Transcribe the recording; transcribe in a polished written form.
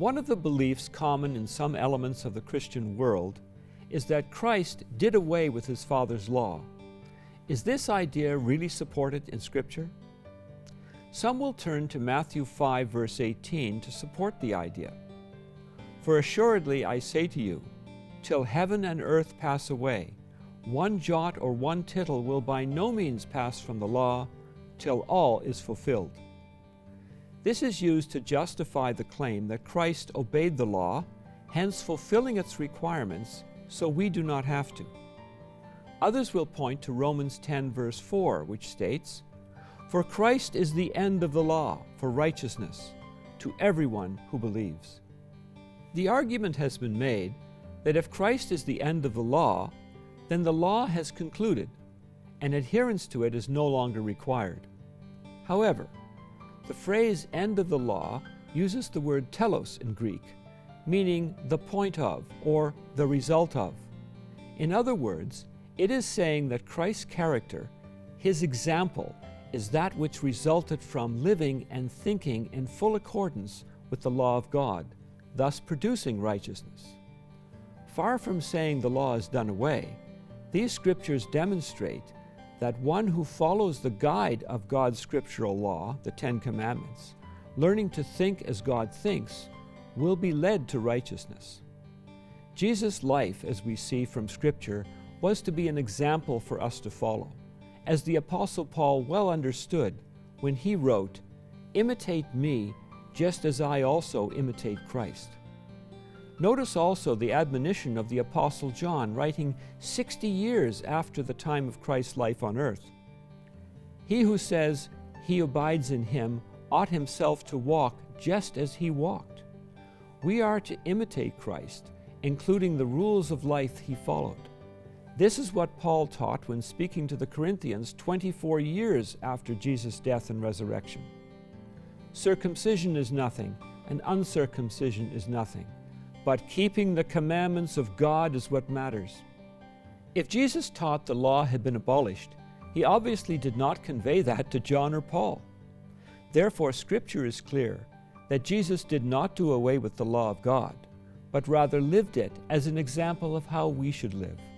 One of the beliefs common in some elements of the Christian world is that Christ did away with his Father's law. Is this idea really supported in Scripture? Some will turn to Matthew 5, verse 18 to support the idea. For assuredly I say to you, till heaven and earth pass away, one jot or one tittle will by no means pass from the law, till all is fulfilled. This is used to justify the claim that Christ obeyed the law, hence fulfilling its requirements, so we do not have to. Others will point to Romans 10, verse 4, which states, "For Christ is the end of the law for righteousness to everyone who believes." The argument has been made that if Christ is the end of the law, then the law has concluded, and adherence to it is no longer required. However, the phrase end of the law uses the word telos in Greek, meaning the point of or the result of. In other words, it is saying that Christ's character, his example, is that which resulted from living and thinking in full accordance with the law of God, thus producing righteousness. Far from saying the law is done away, these scriptures demonstrate that one who follows the guide of God's scriptural law, the Ten Commandments, learning to think as God thinks, will be led to righteousness. Jesus' life, as we see from Scripture, was to be an example for us to follow, as the Apostle Paul well understood when he wrote, "Imitate me, just as I also imitate Christ." Notice also the admonition of the Apostle John, writing 60 years after the time of Christ's life on earth. He who says he abides in him ought himself to walk just as he walked. We are to imitate Christ, including the rules of life he followed. This is what Paul taught when speaking to the Corinthians 24 years after Jesus' death and resurrection. Circumcision is nothing, and uncircumcision is nothing, but keeping the commandments of God is what matters. If Jesus taught the law had been abolished, he obviously did not convey that to John or Paul. Therefore, Scripture is clear that Jesus did not do away with the law of God, but rather lived it as an example of how we should live.